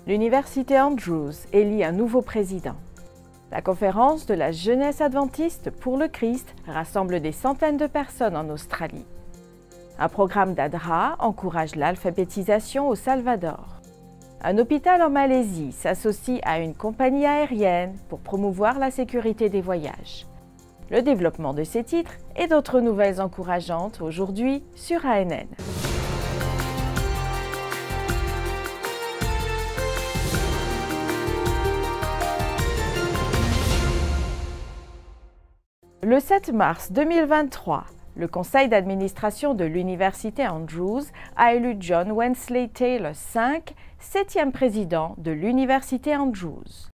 L'université Andrews élit un nouveau président. La conférence de la jeunesse adventiste pour le Christ rassemble des centaines de personnes en Australie. Un programme d'ADRA encourage l'alphabétisation au Salvador. Un hôpital en Malaisie s'associe à une compagnie aérienne pour promouvoir la sécurité des voyages. Le développement de ces titres et d'autres nouvelles encourageantes aujourd'hui sur ANN. Le 7 mars 2023, le conseil d'administration de l'université Andrews a élu John Wesley Taylor V, 7e président de l'université Andrews.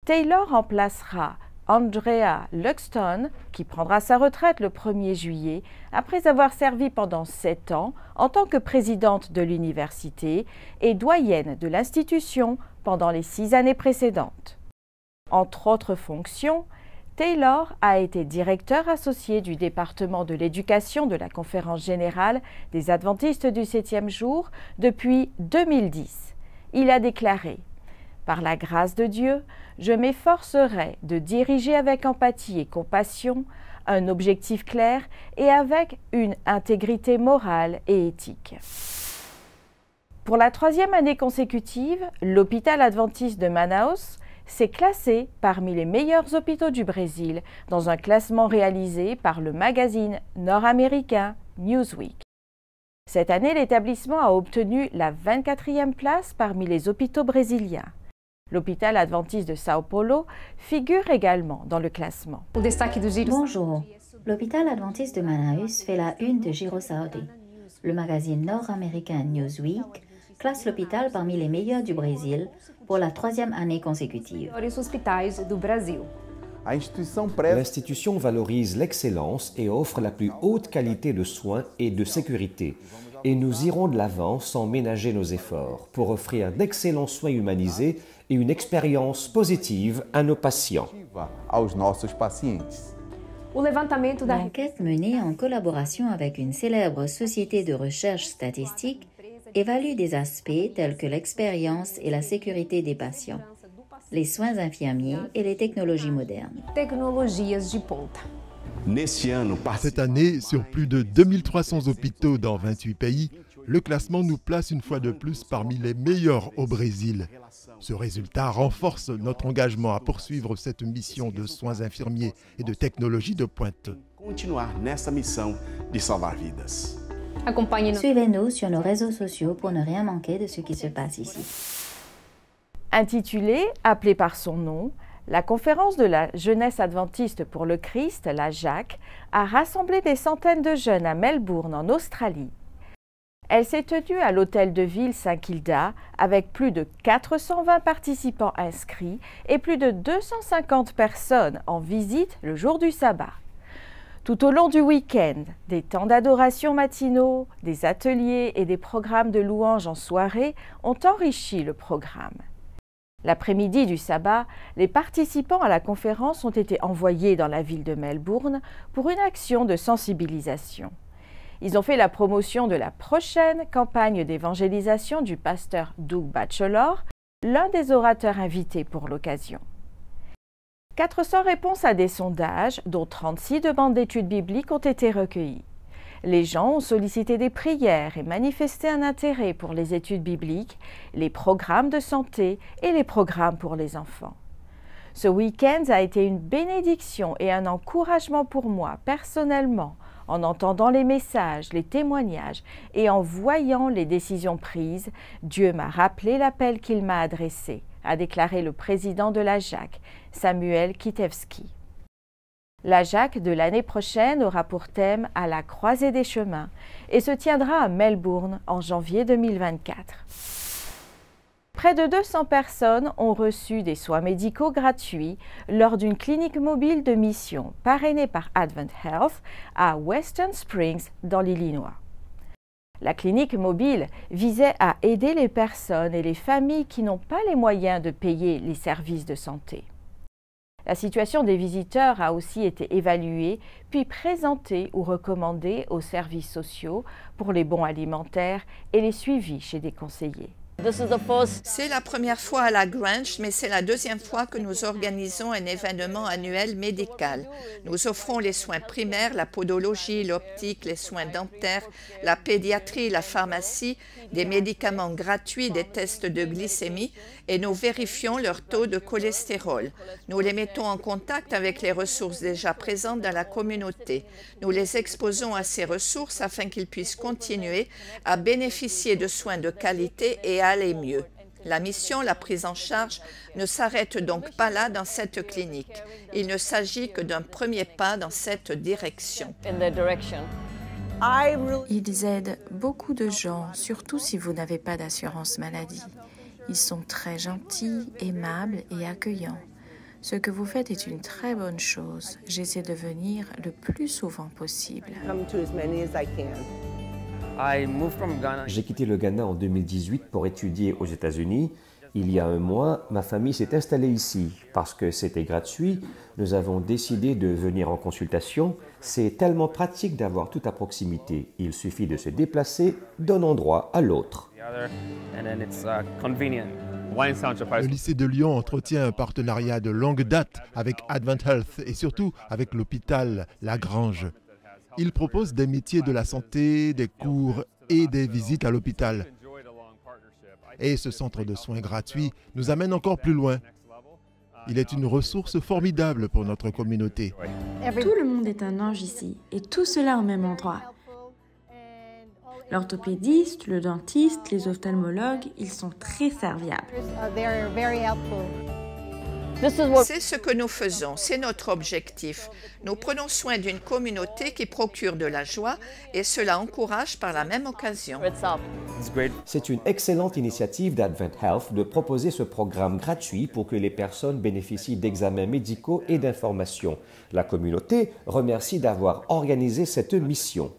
Taylor remplacera Andrea Luxton, qui prendra sa retraite le 1er juillet, après avoir servi pendant 7 ans en tant que présidente de l'université et doyenne de l'institution pendant les 6 années précédentes. Entre autres fonctions, Taylor a été directeur associé du département de l'éducation de la Conférence générale des adventistes du 7e jour depuis 2010. Il a déclaré « Par la grâce de Dieu, je m'efforcerai de diriger avec empathie et compassion, un objectif clair et avec une intégrité morale et éthique. » Pour la 3e année consécutive, l'hôpital adventiste de Manaus s'est classé parmi les meilleurs hôpitaux du Brésil dans un classement réalisé par le magazine nord-américain Newsweek. Cette année, l'établissement a obtenu la 24e place parmi les hôpitaux brésiliens. L'hôpital adventiste de São Paulo figure également dans le classement. Bonjour, l'hôpital adventiste de Manaus fait la une de Giro Saudi. Le magazine nord-américain Newsweek classe l'hôpital parmi les meilleurs du Brésil pour la 3e année consécutive. L'institution valorise l'excellence et offre la plus haute qualité de soins et de sécurité. Et nous irons de l'avant sans ménager nos efforts pour offrir d'excellents soins humanisés et une expérience positive à nos patients. L'enquête menée en collaboration avec une célèbre société de recherche statistique évalue des aspects tels que l'expérience et la sécurité des patients, les soins infirmiers et les technologies modernes. Cette année, sur plus de 2300 hôpitaux dans 28 pays, le classement nous place une fois de plus parmi les meilleurs au Brésil. Ce résultat renforce notre engagement à poursuivre cette mission de soins infirmiers et de technologies de pointe. Suivez-nous sur nos réseaux sociaux pour ne rien manquer de ce qui se passe ici. Intitulée, appelée par son nom, la conférence de la jeunesse adventiste pour le Christ, la JAC, a rassemblé des centaines de jeunes à Melbourne, en Australie. Elle s'est tenue à l'hôtel de ville Saint-Kilda avec plus de 420 participants inscrits et plus de 250 personnes en visite le jour du sabbat. Tout au long du week-end, des temps d'adoration matinaux, des ateliers et des programmes de louanges en soirée ont enrichi le programme. L'après-midi du sabbat, les participants à la conférence ont été envoyés dans la ville de Melbourne pour une action de sensibilisation. Ils ont fait la promotion de la prochaine campagne d'évangélisation du pasteur Doug Batchelor, l'un des orateurs invités pour l'occasion. 400 réponses à des sondages, dont 36 demandes d'études bibliques, ont été recueillies. Les gens ont sollicité des prières et manifesté un intérêt pour les études bibliques, les programmes de santé et les programmes pour les enfants. Ce week-end a été une bénédiction et un encouragement pour moi, personnellement, en entendant les messages, les témoignages et en voyant les décisions prises. Dieu m'a rappelé l'appel qu'il m'a adressé, a déclaré le président de la JAC, Samuel Kitewski. La JAC de l'année prochaine aura pour thème « À la croisée des chemins » et se tiendra à Melbourne en janvier 2024. Près de 200 personnes ont reçu des soins médicaux gratuits lors d'une clinique mobile de mission parrainée par Advent Health à Western Springs dans l'Illinois. La clinique mobile visait à aider les personnes et les familles qui n'ont pas les moyens de payer les services de santé. La situation des visiteurs a aussi été évaluée, puis présentée ou recommandée aux services sociaux pour les bons alimentaires et les suivis chez des conseillers. C'est la première fois à la Grange, mais c'est la deuxième fois que nous organisons un événement annuel médical. Nous offrons les soins primaires, la podologie, l'optique, les soins dentaires, la pédiatrie, la pharmacie, des médicaments gratuits, des tests de glycémie et nous vérifions leur taux de cholestérol. Nous les mettons en contact avec les ressources déjà présentes dans la communauté. Nous les exposons à ces ressources afin qu'ils puissent continuer à bénéficier de soins de qualité et à aller mieux. La mission, la prise en charge, ne s'arrête donc pas là dans cette clinique. Il ne s'agit que d'un premier pas dans cette direction. Ils aident beaucoup de gens, surtout si vous n'avez pas d'assurance maladie. Ils sont très gentils, aimables et accueillants. Ce que vous faites est une très bonne chose. J'essaie de venir le plus souvent possible. J'ai quitté le Ghana en 2018 pour étudier aux États-Unis. Il y a un mois, ma famille s'est installée ici. Parce que c'était gratuit, nous avons décidé de venir en consultation. C'est tellement pratique d'avoir tout à proximité. Il suffit de se déplacer d'un endroit à l'autre. Le lycée de Lyon entretient un partenariat de longue date avec Advent Health et surtout avec l'hôpital La Grange. Il propose des métiers de la santé, des cours et des visites à l'hôpital. Et ce centre de soins gratuit nous amène encore plus loin. Il est une ressource formidable pour notre communauté. Tout le monde est un ange ici, et tout cela au même endroit. L'orthopédiste, le dentiste, les ophtalmologues, ils sont très serviables. C'est ce que nous faisons, c'est notre objectif. Nous prenons soin d'une communauté qui procure de la joie et cela encourage par la même occasion. C'est une excellente initiative d'Advent Health de proposer ce programme gratuit pour que les personnes bénéficient d'examens médicaux et d'informations. La communauté remercie d'avoir organisé cette mission.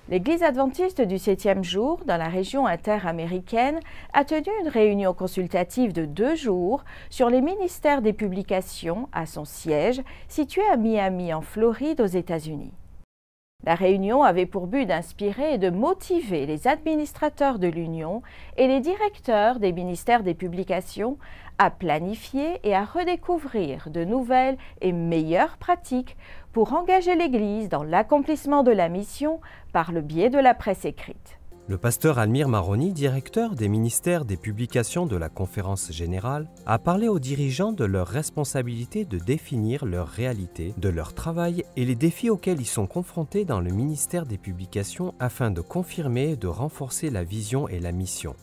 L'Église adventiste du 7e jour, dans la région interaméricaine, a tenu une réunion consultative de 2 jours sur les ministères des publications à son siège, situé à Miami, en Floride, aux États-Unis. La réunion avait pour but d'inspirer et de motiver les administrateurs de l'Union et les directeurs des ministères des publications à planifier et à redécouvrir de nouvelles et meilleures pratiques pour engager l'Église dans l'accomplissement de la mission par le biais de la presse écrite. Le pasteur Almir Maroni, directeur des ministères des publications de la Conférence générale, a parlé aux dirigeants de leur responsabilité de définir leur réalité, de leur travail et les défis auxquels ils sont confrontés dans le ministère des publications afin de confirmer et de renforcer la vision et la mission.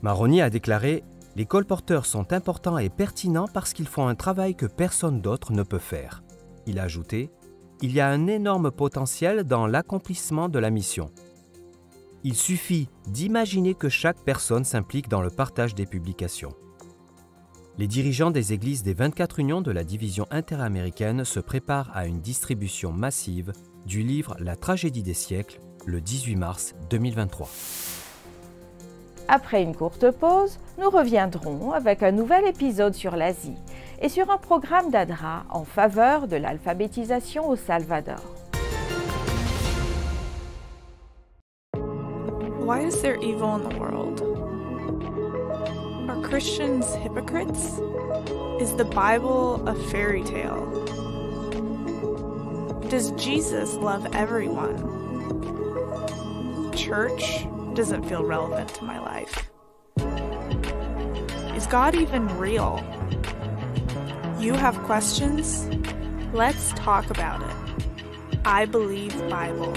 Maroni a déclaré « Les colporteurs sont importants et pertinents parce qu'ils font un travail que personne d'autre ne peut faire. » Il a ajouté « Il y a un énorme potentiel dans l'accomplissement de la mission. » Il suffit d'imaginer que chaque personne s'implique dans le partage des publications. Les dirigeants des églises des 24 unions de la division interaméricaine se préparent à une distribution massive du livre La tragédie des siècles, le 18 mars 2023. Après une courte pause, nous reviendrons avec un nouvel épisode sur l'Asie et sur un programme d'ADRA en faveur de l'alphabétisation au Salvador. Why is there evil in the world? Are Christians hypocrites? Is the Bible a fairy tale? Does Jesus love everyone? Church doesn't feel relevant to my life. Is God even real? You have questions? Let's talk about it. I Believe Bible.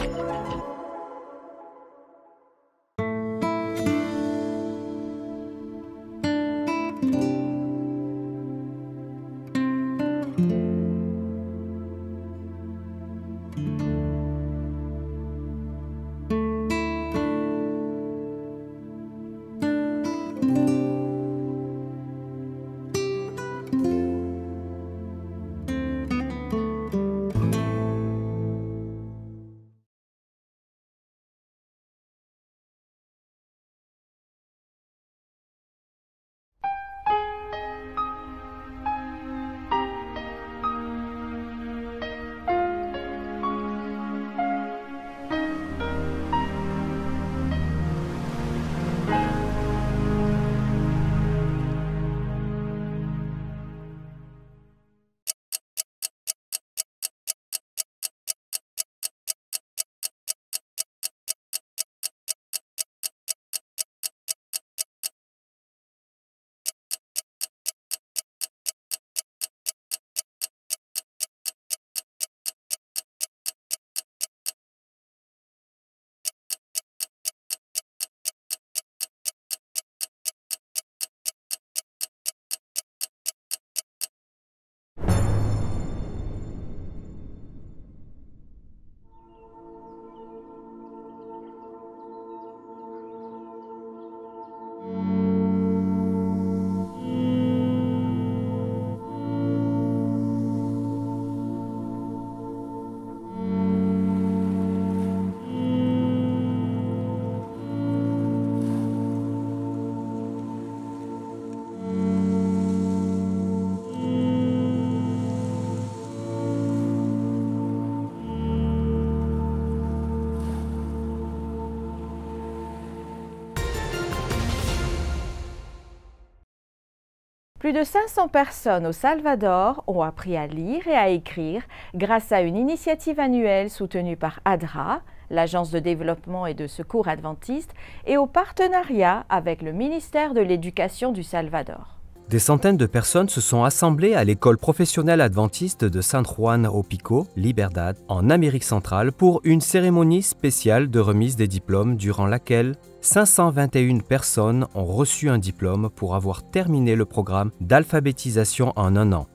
Plus de 500 personnes au Salvador ont appris à lire et à écrire grâce à une initiative annuelle soutenue par ADRA, l'Agence de développement et de secours adventiste, et au partenariat avec le ministère de l'Éducation du Salvador. Des centaines de personnes se sont assemblées à l'école professionnelle adventiste de San Juan Opico, Libertad, en Amérique centrale, pour une cérémonie spéciale de remise des diplômes durant laquelle 521 personnes ont reçu un diplôme pour avoir terminé le programme d'alphabétisation en 1 an.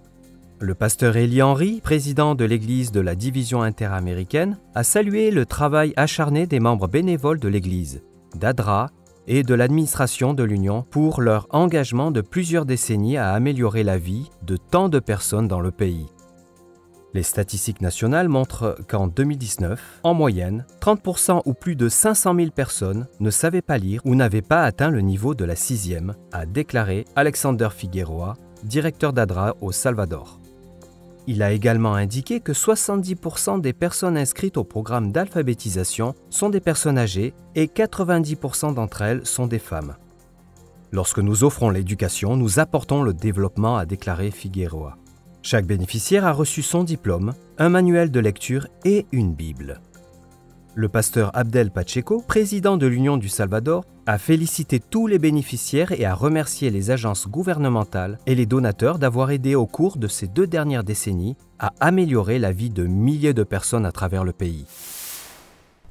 Le pasteur Eli Henry, président de l'Église de la Division interaméricaine, a salué le travail acharné des membres bénévoles de l'Église, d'ADRA et de l'administration de l'Union pour leur engagement de plusieurs décennies à améliorer la vie de tant de personnes dans le pays. Les statistiques nationales montrent qu'en 2019, en moyenne, 30% ou plus de 500 000 personnes ne savaient pas lire ou n'avaient pas atteint le niveau de la 6e, a déclaré Alexander Figueroa, directeur d'ADRA au Salvador. Il a également indiqué que 70% des personnes inscrites au programme d'alphabétisation sont des personnes âgées et 90% d'entre elles sont des femmes. Lorsque nous offrons l'éducation, nous apportons le développement, a déclaré Figueroa. Chaque bénéficiaire a reçu son diplôme, un manuel de lecture et une Bible. Le pasteur Abdel Pacheco, président de l'Union du Salvador, a félicité tous les bénéficiaires et a remercié les agences gouvernementales et les donateurs d'avoir aidé au cours de ces 2 dernières décennies à améliorer la vie de milliers de personnes à travers le pays.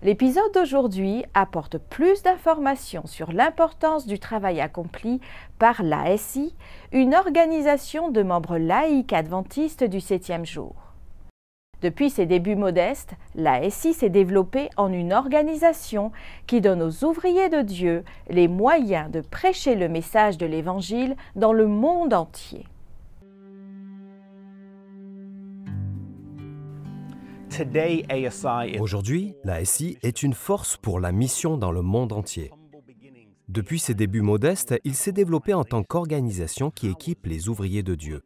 L'épisode d'aujourd'hui apporte plus d'informations sur l'importance du travail accompli par l'ASI, une organisation de membres laïcs adventistes du 7e jour. Depuis ses débuts modestes, l'ASI s'est développée en une organisation qui donne aux ouvriers de Dieu les moyens de prêcher le message de l'Évangile dans le monde entier. Aujourd'hui, l'ASI est une force pour la mission dans le monde entier. Depuis ses débuts modestes, il s'est développé en tant qu'organisation qui équipe les ouvriers de Dieu.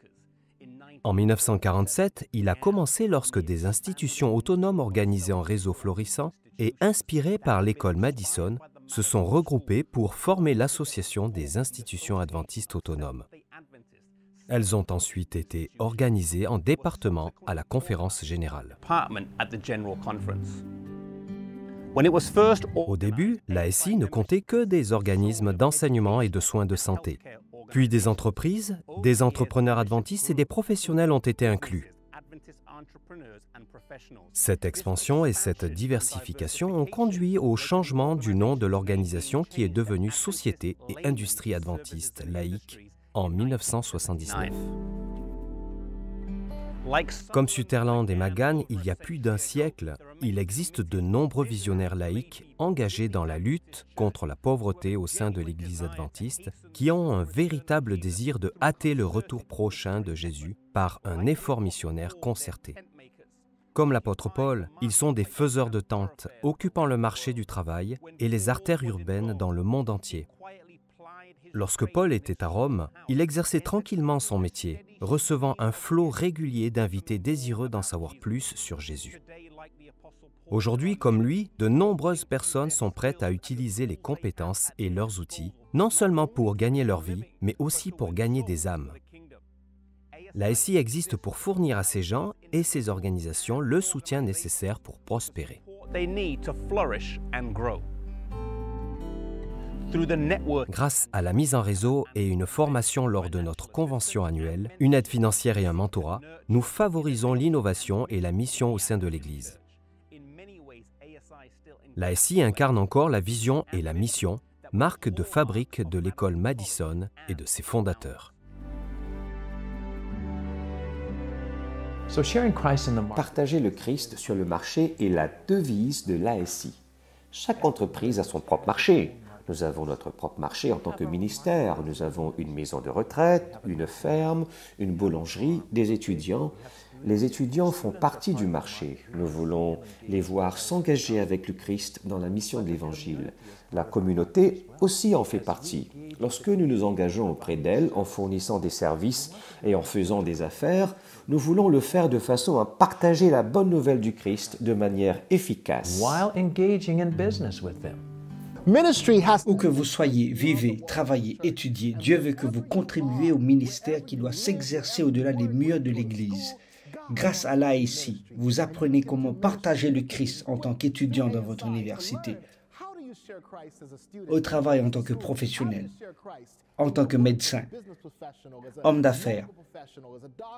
En 1947, il a commencé lorsque des institutions autonomes organisées en réseau florissant et inspirées par l'école Madison se sont regroupées pour former l'Association des institutions adventistes autonomes. Elles ont ensuite été organisées en départements à la conférence générale. Au début, l'ASI ne comptait que des organismes d'enseignement et de soins de santé. Puis des entreprises, des entrepreneurs adventistes et des professionnels ont été inclus. Cette expansion et cette diversification ont conduit au changement du nom de l'organisation qui est devenue Société et Industrie adventiste laïque en 1979. Comme Sutherland et Magan, il y a plus d'1 siècle, il existe de nombreux visionnaires laïcs engagés dans la lutte contre la pauvreté au sein de l'Église adventiste qui ont un véritable désir de hâter le retour prochain de Jésus par un effort missionnaire concerté. Comme l'apôtre Paul, ils sont des faiseurs de tentes, occupant le marché du travail et les artères urbaines dans le monde entier. Lorsque Paul était à Rome, il exerçait tranquillement son métier, recevant un flot régulier d'invités désireux d'en savoir plus sur Jésus. Aujourd'hui, comme lui, de nombreuses personnes sont prêtes à utiliser les compétences et leurs outils, non seulement pour gagner leur vie, mais aussi pour gagner des âmes. L'ASI existe pour fournir à ces gens et ces organisations le soutien nécessaire pour prospérer. Grâce à la mise en réseau et une formation lors de notre convention annuelle, une aide financière et un mentorat, nous favorisons l'innovation et la mission au sein de l'Église. L'ASI incarne encore la vision et la mission, marque de fabrique de l'école Madison et de ses fondateurs. Partager le Christ sur le marché est la devise de l'ASI. Chaque entreprise a son propre marché. Nous avons notre propre marché en tant que ministère. Nous avons une maison de retraite, une ferme, une boulangerie, des étudiants. Les étudiants font partie du marché. Nous voulons les voir s'engager avec le Christ dans la mission de l'Évangile. La communauté aussi en fait partie. Lorsque nous nous engageons auprès d'elle en fournissant des services et en faisant des affaires, nous voulons le faire de façon à partager la bonne nouvelle du Christ de manière efficace. Où que vous soyez, vivez, travaillez, étudiez, Dieu veut que vous contribuiez au ministère qui doit s'exercer au-delà des murs de l'Église. Grâce à l'AIC, vous apprenez comment partager le Christ en tant qu'étudiant dans votre université, au travail en tant que professionnel, en tant que médecin, homme d'affaires,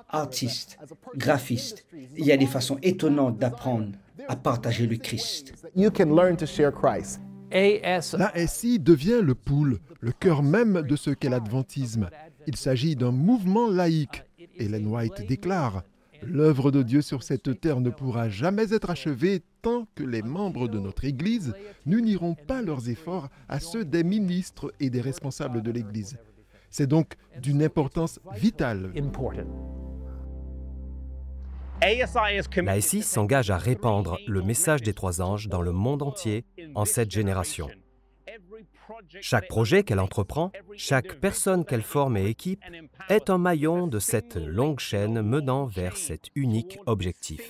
artiste, graphiste. Il y a des façons étonnantes d'apprendre à partager le Christ. L'ASI devient le pôle, le cœur même de ce qu'est l'adventisme. Il s'agit d'un mouvement laïque. Ellen White déclare « L'œuvre de Dieu sur cette terre ne pourra jamais être achevée tant que les membres de notre Église n'uniront pas leurs efforts à ceux des ministres et des responsables de l'Église. » C'est donc d'une importance vitale. L'ASI s'engage à répandre le message des trois anges dans le monde entier en cette génération. Chaque projet qu'elle entreprend, chaque personne qu'elle forme et équipe est un maillon de cette longue chaîne menant vers cet unique objectif.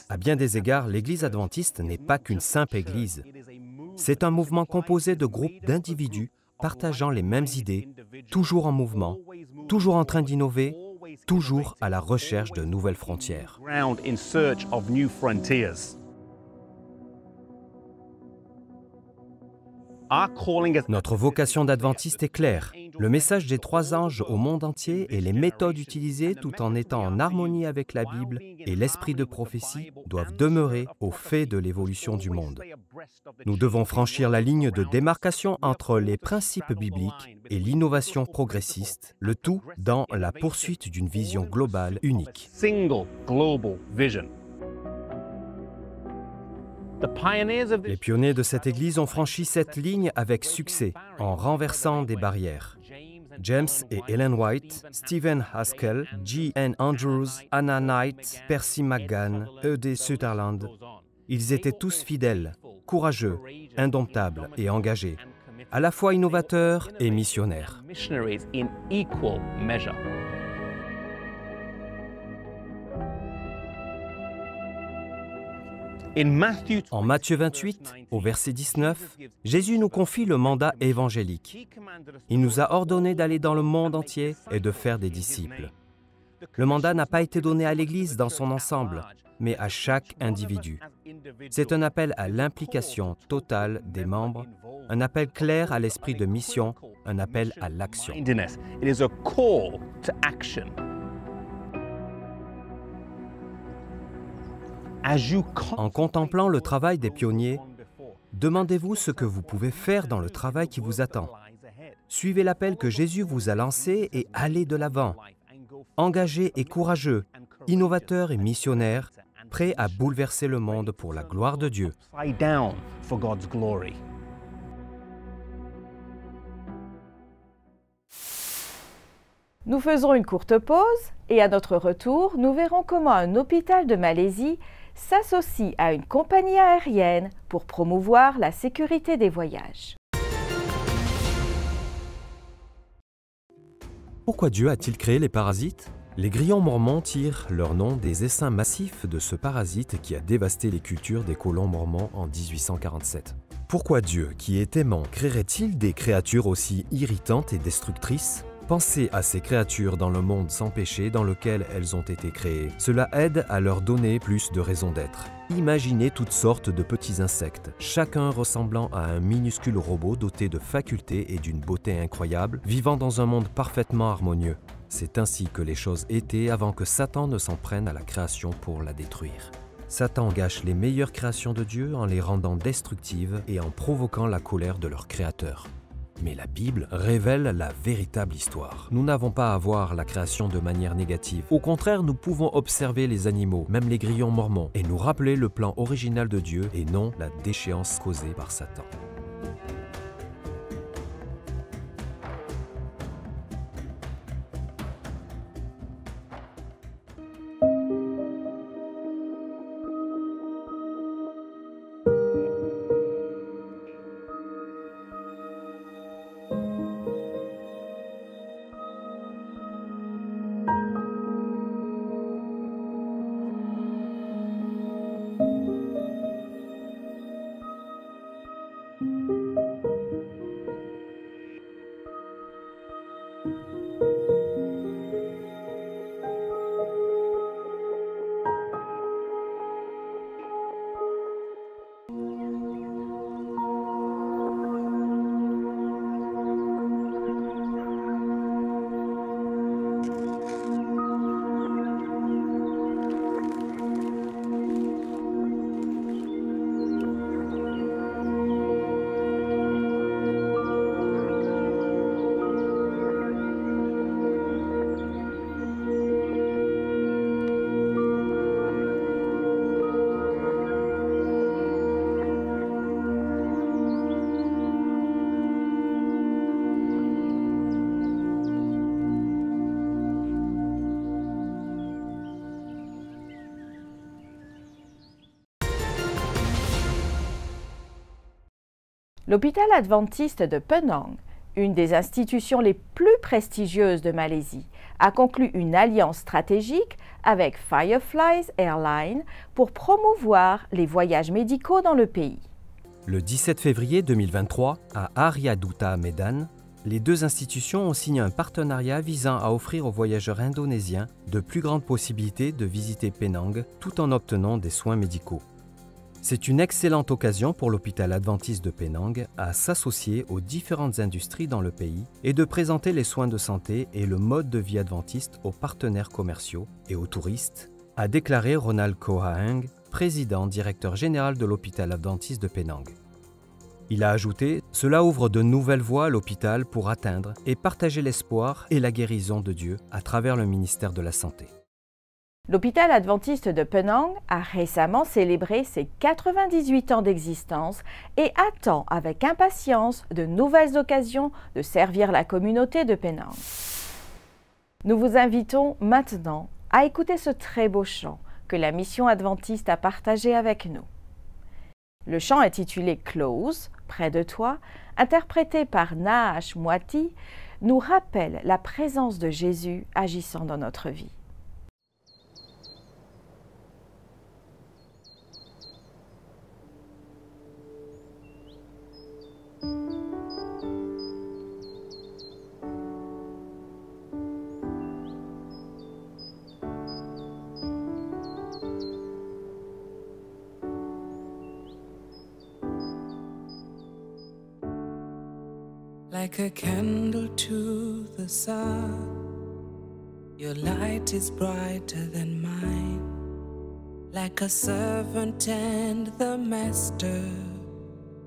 À bien des égards, l'Église adventiste n'est pas qu'une simple Église. C'est un mouvement composé de groupes d'individus partageant les mêmes idées, toujours en mouvement, toujours en train d'innover, toujours à la recherche de nouvelles frontières. Notre vocation d'adventiste est claire. Le message des trois anges au monde entier et les méthodes utilisées tout en étant en harmonie avec la Bible et l'esprit de prophétie doivent demeurer au fait de l'évolution du monde. Nous devons franchir la ligne de démarcation entre les principes bibliques et l'innovation progressiste, le tout dans la poursuite d'une vision globale unique. Les pionniers de cette Église ont franchi cette ligne avec succès en renversant des barrières. James et Ellen White, Stephen Haskell, G.N. Andrews, Anna Knight, Percy McGann, E.D. Sutherland. Ils étaient tous fidèles, courageux, indomptables et engagés, à la fois innovateurs et missionnaires. En Matthieu 28, au verset 19, Jésus nous confie le mandat évangélique. Il nous a ordonné d'aller dans le monde entier et de faire des disciples. Le mandat n'a pas été donné à l'Église dans son ensemble, mais à chaque individu. C'est un appel à l'implication totale des membres, un appel clair à l'esprit de mission, un appel à l'action. En contemplant le travail des pionniers, demandez-vous ce que vous pouvez faire dans le travail qui vous attend. Suivez l'appel que Jésus vous a lancé et allez de l'avant. Engagés et courageux, innovateurs et missionnaires, prêts à bouleverser le monde pour la gloire de Dieu. Nous faisons une courte pause et à notre retour, nous verrons comment un hôpital de Malaisie s'associe à une compagnie aérienne pour promouvoir la sécurité des voyages. Pourquoi Dieu a-t-il créé les parasites? Les grillons mormons tirent leur nom des essaims massifs de ce parasite qui a dévasté les cultures des colons mormons en 1847. Pourquoi Dieu, qui est aimant, créerait-il des créatures aussi irritantes et destructrices? Pensez à ces créatures dans le monde sans péché dans lequel elles ont été créées. Cela aide à leur donner plus de raison d'être. Imaginez toutes sortes de petits insectes, chacun ressemblant à un minuscule robot doté de facultés et d'une beauté incroyable, vivant dans un monde parfaitement harmonieux. C'est ainsi que les choses étaient avant que Satan ne s'en prenne à la création pour la détruire. Satan gâche les meilleures créations de Dieu en les rendant destructives et en provoquant la colère de leur créateur. Mais la Bible révèle la véritable histoire. Nous n'avons pas à voir la création de manière négative. Au contraire, nous pouvons observer les animaux, même les grillons mormons, et nous rappeler le plan original de Dieu et non la déchéance causée par Satan. L'hôpital adventiste de Penang, une des institutions les plus prestigieuses de Malaisie, a conclu une alliance stratégique avec Fireflies Airlines pour promouvoir les voyages médicaux dans le pays. Le 17 février 2023, à Aryaduta Medan, les deux institutions ont signé un partenariat visant à offrir aux voyageurs indonésiens de plus grandes possibilités de visiter Penang tout en obtenant des soins médicaux. C'est une excellente occasion pour l'hôpital adventiste de Penang à s'associer aux différentes industries dans le pays et de présenter les soins de santé et le mode de vie adventiste aux partenaires commerciaux et aux touristes, a déclaré Ronald Kohaeng, président directeur général de l'hôpital adventiste de Penang. Il a ajouté « Cela ouvre de nouvelles voies à l'hôpital pour atteindre et partager l'espoir et la guérison de Dieu à travers le ministère de la Santé. » L'hôpital adventiste de Penang a récemment célébré ses 98 ans d'existence et attend avec impatience de nouvelles occasions de servir la communauté de Penang. Nous vous invitons maintenant à écouter ce très beau chant que la mission adventiste a partagé avec nous. Le chant intitulé « Close », près de toi, interprété par Naash Moati, nous rappelle la présence de Jésus agissant dans notre vie. Like a candle to the sun, your light is brighter than mine. Like a servant and the master,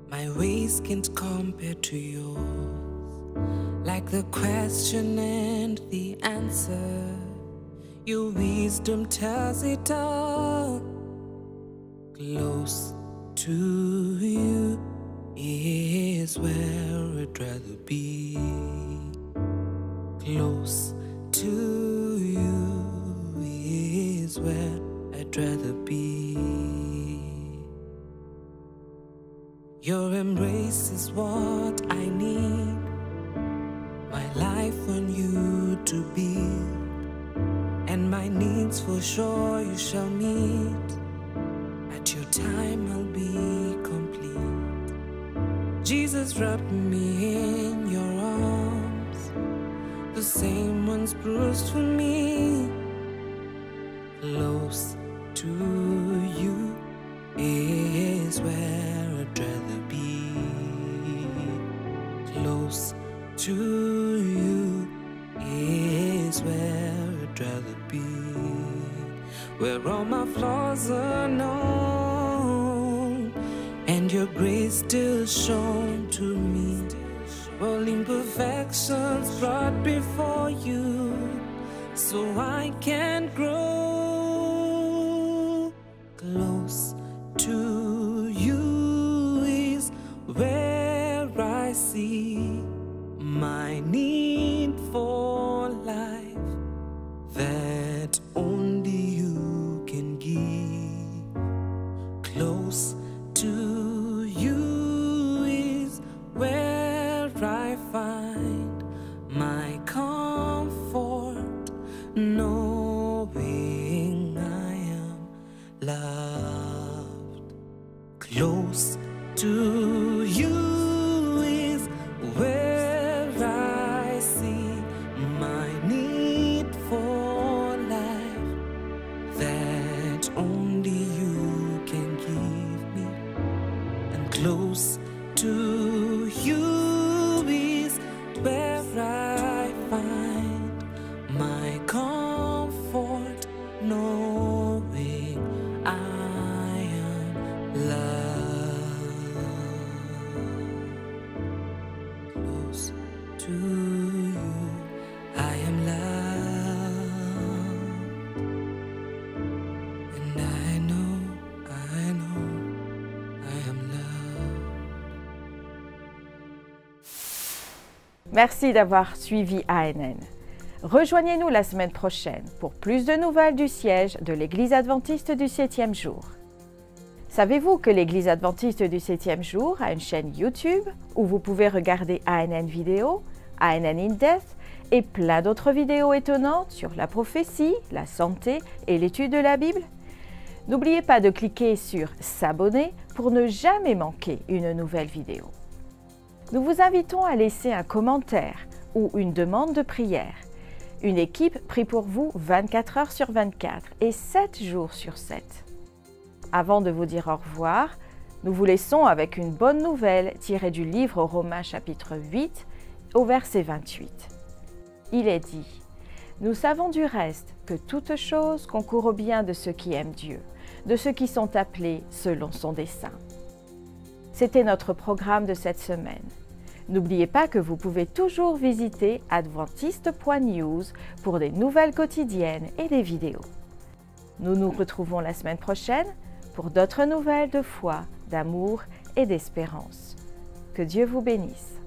my ways can't compare to yours. Like the question and the answer, your wisdom tells it all. Close to you is where I'd rather be. Close to you is where I'd rather be. Your embrace is what I need, my life on you to build, and my needs for sure you shall meet. At your time I'll be complete. Jesus, wrap me in your arms, the same ones bruised for me. Close to you is where I'd rather be. Close to you is where I'd rather be. Where all my flaws are known and your grace still shown to me. All imperfections brought before you, so I can grow. Close to you is where I see my need for life that only you can give. Close to you is where I find my comfort, knowing I am loved. Close to you is where I see my need for life that only you can give me. And close to you is where I find my comfort, knowing I am loved. Close to you, I am loved, and I know I am loved. Merci d'avoir suivi ANN. Rejoignez-nous la semaine prochaine pour plus de nouvelles du siège de l'Église adventiste du 7e jour. Savez-vous que l'Église adventiste du 7e jour a une chaîne YouTube où vous pouvez regarder ANN Vidéo, ANN in Depth et plein d'autres vidéos étonnantes sur la prophétie, la santé et l'étude de la Bible? N'oubliez pas de cliquer sur « S'abonner » pour ne jamais manquer une nouvelle vidéo. Nous vous invitons à laisser un commentaire ou une demande de prière. Une équipe prie pour vous 24 heures sur 24 et 7 jours sur 7. Avant de vous dire au revoir, nous vous laissons avec une bonne nouvelle tirée du livre Romains chapitre 8 au verset 28. Il est dit « Nous savons du reste que toute chose concourt au bien de ceux qui aiment Dieu, de ceux qui sont appelés selon son dessein. » C'était notre programme de cette semaine. N'oubliez pas que vous pouvez toujours visiter adventiste.news pour des nouvelles quotidiennes et des vidéos. Nous nous retrouvons la semaine prochaine pour d'autres nouvelles de foi, d'amour et d'espérance. Que Dieu vous bénisse.